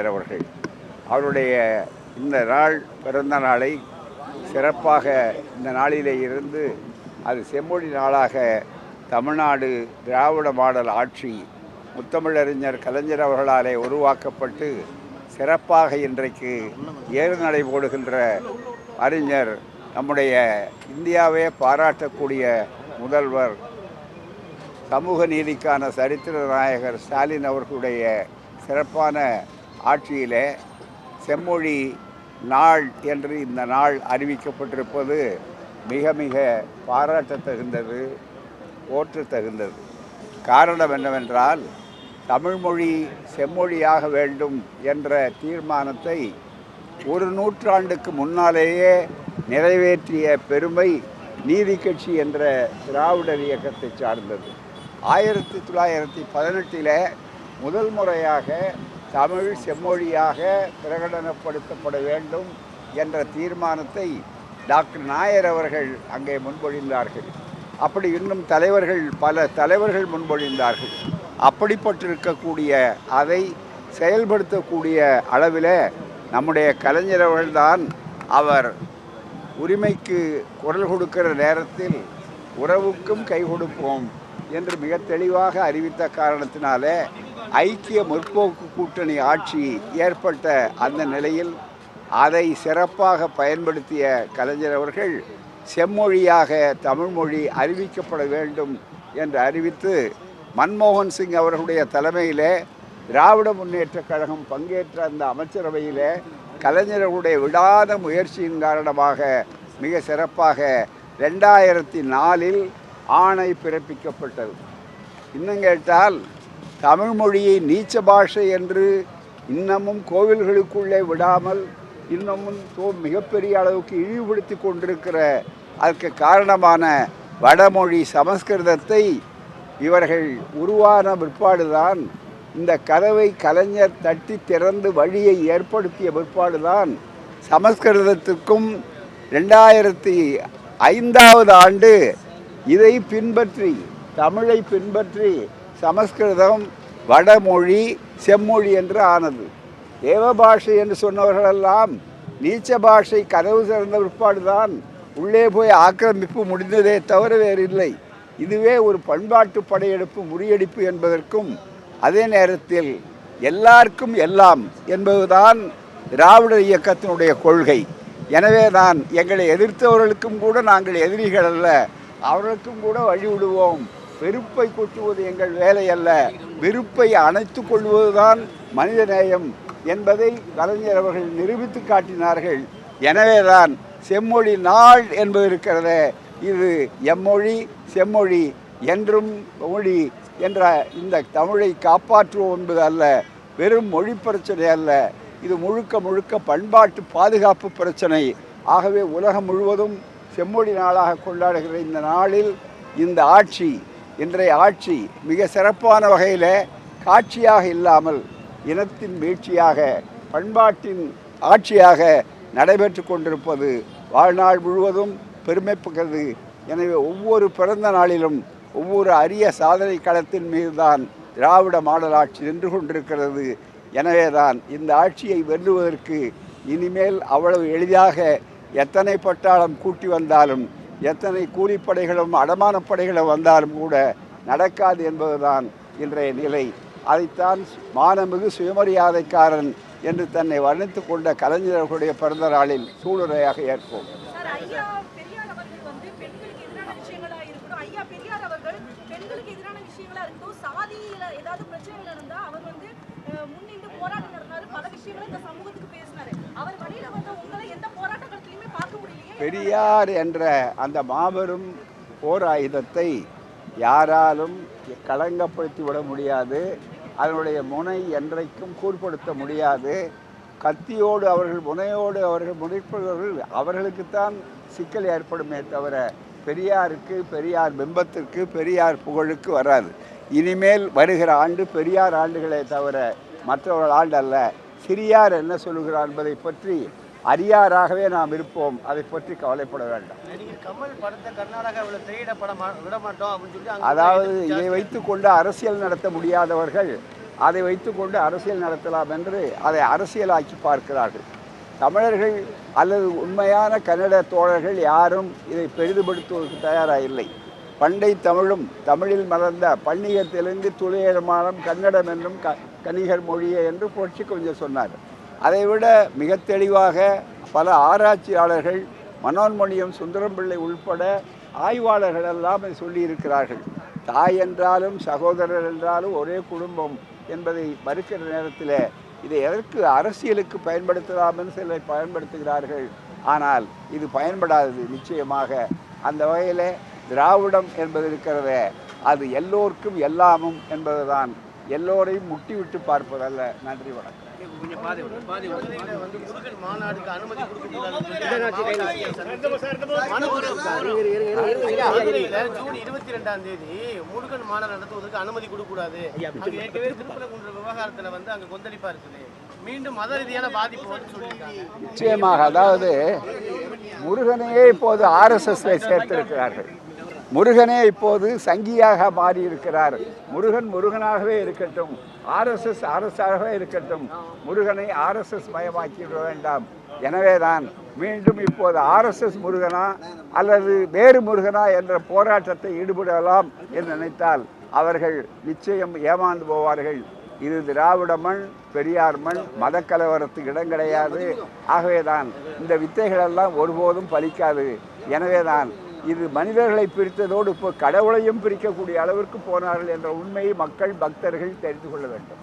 அவர்கள் அவருடைய இந்த நாள் பிறந்த நாளை சிறப்பாக இந்த நாளிலே இருந்து அது செம்மொழி நாளாக தமிழ்நாடு திராவிட மாடல் ஆட்சி முத்தமிழறிஞர் கலைஞர் அவர்களாலே உருவாக்கப்பட்டு சிறப்பாக இன்றைக்கு ஏறுநடை போடுகின்ற அறிஞர் நம்முடைய இந்தியாவே பாராட்டக்கூடிய முதல்வர் சமூக நீதிக்கான சரித்திர நாயகர் ஸ்டாலின் அவர்களுடைய சிறப்பான ஆட்சியிலே செம்மொழி நாள் என்று இந்த நாள் அறிவிக்கப்பட்டிருப்பது மிக மிக பாராட்டத்தகுந்தது, போற்றத்தகுந்தது. காரணம் என்னவென்றால் தமிழ்மொழி செம்மொழியாக வேண்டும் என்ற தீர்மானத்தை ஒரு நூற்றாண்டுக்கு முன்னாலேயே நிறைவேற்றிய பெருமை நீதி கட்சி என்ற திராவிடர் இயக்கத்தை சார்ந்தது. 1918 முதல் முறையாக தமிழ் செம்மொழியாக பிரகடனப்படுத்தப்பட வேண்டும் என்ற தீர்மானத்தை டாக்டர் நாயர் அவர்கள் அங்கே முன்மொழிந்தார்கள். அப்படி இன்னும் பல தலைவர்கள் முன்மொழிந்தார்கள். அப்படிப்பட்டிருக்கக்கூடிய அதை செயல்படுத்தக்கூடிய அளவில் நம்முடைய கலைஞர் அவர்கள்தான் அவர் உரிமைக்கு குரல் கொடுக்கிற நேரத்தில் உறவுக்கும் கை கொடுப்போம் என்று மிக தெளிவாக அறிவித்த காரணத்தினாலே ஐக்கிய முற்போக்கு கூட்டணி ஆட்சி ஏற்பட்ட அந்த நிலையில் அதை சிறப்பாக பயன்படுத்திய கலைஞர் அவர்கள் செம்மொழியாக தமிழ்மொழி அறிவிக்கப்பட வேண்டும் என்று அறிவித்து மன்மோகன் சிங் அவர்களுடைய தலைமையிலே திராவிட முன்னேற்றக் கழகம் பங்கேற்ற அந்த அமைச்சரவையிலே கலைஞர்களுடைய விடாத முயற்சியின் காரணமாக மிக சிறப்பாக 2004 ஆணை பிறப்பிக்கப்பட்டது. இன்னும் கேட்டால் தமிழ்மொழியை நீச்ச பாஷை என்று இன்னமும் கோவில்களுக்குள்ளே விடாமல் இன்னமும் மிகப்பெரிய அளவுக்கு இழிவுபடுத்தி கொண்டிருக்கிற அதற்கு காரணமான வடமொழி சமஸ்கிருதத்தை இவர்கள் உருவான பிற்பாடுதான், இந்த கதவை கலைஞர் தட்டி திறந்து வழியை ஏற்படுத்திய பிற்பாடுதான் சமஸ்கிருதத்துக்கும் 2005 ஆண்டு இதை பின்பற்றி தமிழை பின்பற்றி சமஸ்கிருதம் வடமொழி செம்மொழி என்று ஆனது. தேவபாஷை என்று சொன்னவர்களெல்லாம் நீச்ச பாஷை கதவு திறந்த பிற்பாடுதான் உள்ளே போய் ஆக்கிரமிப்பு முடிந்ததே தவிர வேறு இல்லை. இதுவே ஒரு பண்பாட்டு படையெடுப்பு முறியடிப்பு என்பதற்கும் அதே நேரத்தில் எல்லாருக்கும் எல்லாம் என்பதுதான் திராவிடர் இயக்கத்தினுடைய கொள்கை. எனவே தான் எங்களை எதிர்த்தவர்களுக்கும் கூட நாங்கள் எதிரிகள் அல்ல, அவர்களுக்கும் கூட வழிவிடுவோம். வெறுப்பை கொட்டுவது எங்கள் வேலை அல்ல, வெறுப்பை அணைத்து கொள்வதுதான் மனிதநேயம் என்பதை கலைஞர் அவர்கள் நிரூபித்து காட்டினார்கள். எனவேதான் செம்மொழி நாள் என்பது இருக்கிறதே, இது எம்மொழி செம்மொழி என்றும் மொழி என்ற இந்த தமிழை காப்பாற்றுவோம் என்பது அல்ல, வெறும் மொழி பிரச்சனை அல்ல, இது முழுக்க முழுக்க பண்பாட்டு பாதுகாப்பு பிரச்சனை. ஆகவே உலகம் முழுவதும் செம்மொழி நாளாக கொண்டாடுகிற இந்த நாளில் இந்த ஆட்சி, இன்றைய ஆட்சி மிக சிறப்பான வகையில் காட்சியாக இல்லாமல் இனத்தின் வீழ்ச்சியாக பண்பாட்டின் ஆட்சியாக நடைபெற்று கொண்டிருப்பது வாழ்நாள் முழுவதும் பெருமைப்பட்டது. எனவே ஒவ்வொரு பிறந்த நாளிலும் ஒவ்வொரு அரிய சாதனை களத்தின் மீதுதான் திராவிட மாடல் ஆட்சி நின்று கொண்டிருக்கிறது. எனவே தான் இந்த ஆட்சியை வெல்லுவதற்கு இனிமேல் அவ்வளவு எளிதாக எத்தனை பட்டாளம் கூட்டி வந்தாலும் எத்தனை கூலிப்படைகளும் அடமானப்படைகளும் வந்தாலும் கூட நடக்காது என்பதுதான் இன்றைய நிலை. அதைத்தான் மானமிகு சுயமரியாதைக்காரன் என்று தன்னை வர்ணித்து கொண்ட கலைஞர்களுடைய பிறந்த நாளில் சூளுரையாக ஏற்போம். பெரியார் என்ற அந்த மாபெரும் போர் ஆயுதத்தை யாராலும் களங்கப்படுத்தி விட முடியாது, அதனுடைய முனை என்றைக்கும் கூர்ப்படுத்த முடியாது. கத்தியோடு அவர்கள் முனையோடு அவர்கள் முனைப்பவர்கள் அவர்களுக்குத்தான் சிக்கல் ஏற்படுமே தவிர பெரியாருக்கு, பெரியார் பிம்பத்திற்கு, பெரியார் புகழுக்கு வராது. இனிமேல் வருகிற ஆண்டு பெரியார் ஆண்டுகளே தவிர மற்றவர்கள் ஆண்டு அல்ல. சிறியார் என்ன சொல்லுகிறார் என்பதை பற்றி அறியாராகவே நாம் இருப்போம், அதை பற்றி கவலைப்பட வேண்டாம். அதாவது இதை வைத்துக்கொண்டு அரசியல் நடத்த முடியாதவர்கள் அதை வைத்துக்கொண்டு அரசியல் நடத்தலாம் என்று அதை அரசியலாக்கி பார்க்கிறார்கள். தமிழர்கள் அல்லது உண்மையான கன்னட தோழர்கள் யாரும் இதை பெரிதுபடுத்துவதற்கு தயாராக இல்லை. பண்டை தமிழும் தமிழில் மலர்ந்த பன்னிக தெலுங்கு துளியமானம் கன்னடம் என்றும் கனிகர் மொழியே என்று புரட்சி கொஞ்சம் சொன்னார். அதைவிட மிக தெளிவாக பல ஆராய்ச்சியாளர்கள் மனோன்மணியம் சுந்தரம்பிள்ளை உள்பட ஆய்வாளர்கள் எல்லாம் சொல்லியிருக்கிறார்கள். தாய் என்றாலும் சகோதரர் என்றாலும் ஒரே குடும்பம் என்பதை மறுக்கிற நேரத்தில் இதை எதற்கு அரசியலுக்கு பயன்படுத்தலாம் என்று சிலர் பயன்படுத்துகிறார்கள். ஆனால் இது பயன்படாதது நிச்சயமாக. அந்த வகையில் திராவிடம் என்பது இருக்கிறத அது எல்லோருக்கும் எல்லாமும் என்பதுதான், எல்லோரையும் முட்டி விட்டு பார்ப்பதல்ல. நன்றி, வணக்கம். ஜூன் 22ஆம் தேதி முருகன் மாநாடு நடத்துவதற்கு அனுமதி கொடுக்கக்கூடாது. விவகாரத்துல அங்க கொந்தளிப்பா இருக்குது. மீண்டும் மத ரீதியான பாதிப்பு வந்து சொல்லியிருக்காங்க. நிச்சயமாக. அதாவது முருகனையே இப்போது RSSல சேர்த்திருக்கிறார்கள். முருகனே இப்போது சங்கியாக மாறியிருக்கிறார். முருகன் முருகனாகவே இருக்கட்டும், RSS அரசாகவே இருக்கட்டும், முருகனை RSS மயமாக்கிவிட வேண்டாம். எனவே தான் மீண்டும் இப்போது RSS முருகனா அல்லது வேறு முருகனா என்ற போராட்டத்தை ஈடுபடலாம் என்று நினைத்தால் அவர்கள் நிச்சயம் ஏமாந்து போவார்கள். இது திராவிட மண், பெரியார் மண், மத கலவரத்துக்கு இடம் கிடையாது. ஆகவே தான் இந்த வித்தைகளெல்லாம் ஒருபோதும் பலிக்காது. எனவே தான் இது மனிதர்களை பிரித்ததோடு இப்போ கடவுளையும் பிரிக்கக்கூடிய அளவிற்கு போனார்கள் என்ற உண்மையை மக்கள் பக்தர்கள் தெரிந்து கொள்ள வேண்டும்.